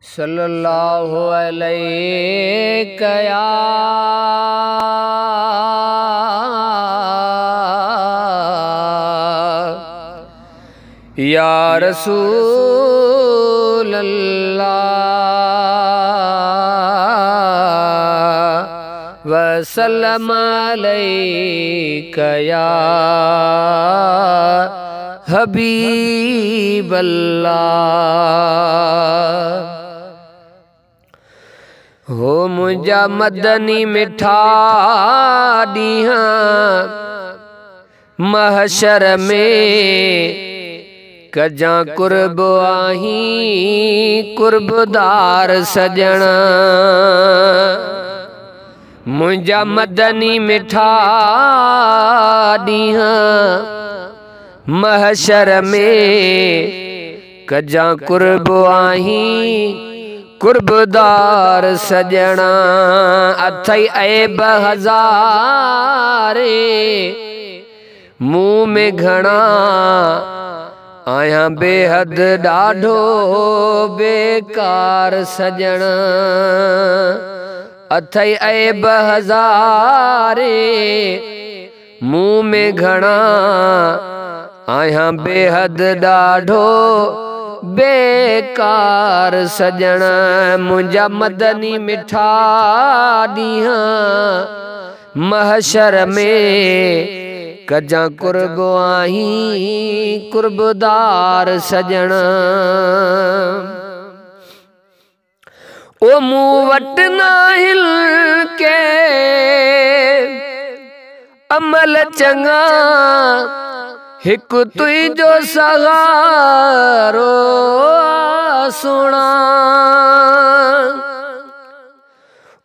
सल्लल्लाहु अलैहि या रसूल अल्लाह वसल्लम अलैका या हबीब अल्लाह। हो मुझा मदनी मिठा ॾींहं महशर में कजा कुर्ब आहीं कुर्बदार सजण। मुझा मदनी मिठा ॾींहं महशर में कजा कुर्ब आहीं कुर्बदार सजणा। अथई ऐब हज़ारे मुँह में घणा आया बेहद ॾाढो बेकार सजणा। अथई ऐब हज़ारे मुँह में घणा आया बेहद ॾाढो बेकार सजण। मुझा मदनी मिठा ॾींहं महशर में कजा कुर्ब आहीं कुर्बदार सजण। ओ मूं वटि नाहिल के अमल चङा हिक तुझो सहारो सुना।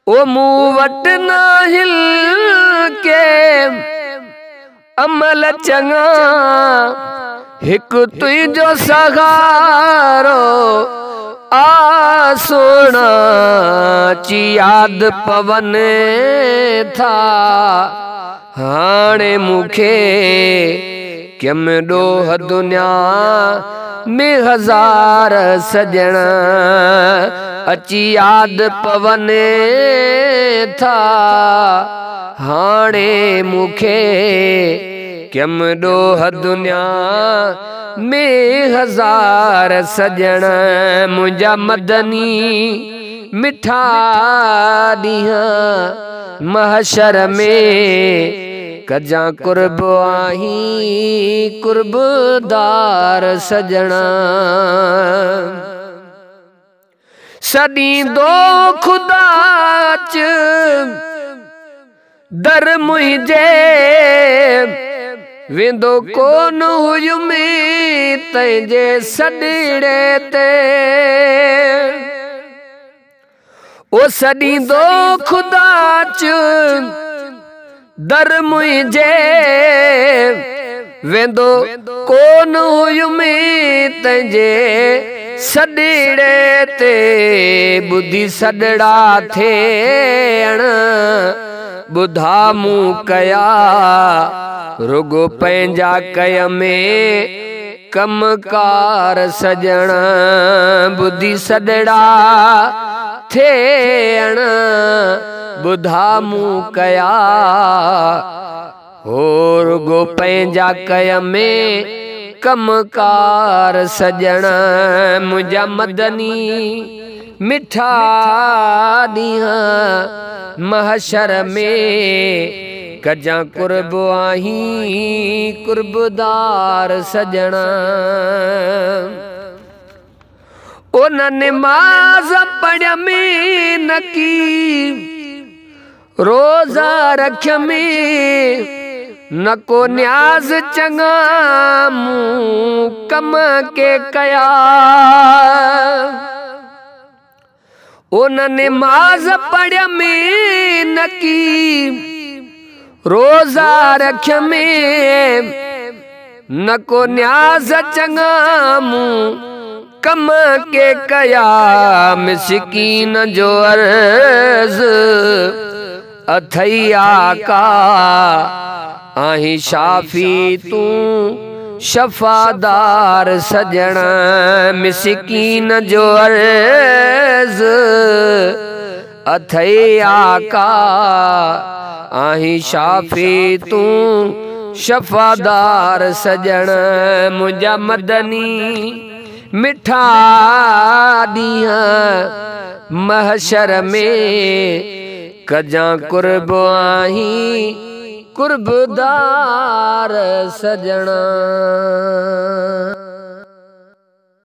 ओ मूं वटि नाहिल के अमल चङा हिक तुझो सहारो सुना। ची याद पवन था हाणे मूंखे किम ॾोह दुनिया में हज़ार सजण। अची याद पवन था हाणे मूंखे किम ॾोह दुनिया में हज़ार सजण। मुझा मदनी मिठा ॾींहं महशर में कजा कुर्ब आहीं कुर्बदार सजणा। सॾींदो खुदा च दर मुंहिंजे वेंदो कोन हुयुमि तंहिंजे सॾिड़े ते। ओ सॾींदो खुदा च दर मुंहिंजे वेंदो कोन हुयुमि तंहिंजे सॾिड़े ते। ॿुधी सॾड़ा थियण ॿुधा मूं कया रुगो पंहिंजा कय में कमकार सजण। ॿुधी सॾड़ा थियण ॿुधा मूं कया हो रुगो पंहिंजा कय में कमकार सजण। मुझा मदनी मिठा ॾींहं महशर में कजा कुर्ब आहीं कुर्बदार सजण। ओ न निमाज़ पढ़यमि न की रोज़ा रखयमि न को न्याज़ चङा मूं कम के कया। ओ न निमाज़ पढ़यमि न की रोज़ा रखयमि न को न्याज़ चङा मूं कम के कया। मिस्कीन जो अर्ज़ अथई आका आहीं शाफी तू शफादार सजण। मिस्कीन जो अर्ज़ फैज़ अथई आका आही शाफी तू शफादार सजण मुझा मदनी मिठा ॾींहं महशर में कजा कुर्ब आही कुर्बदार सजणा।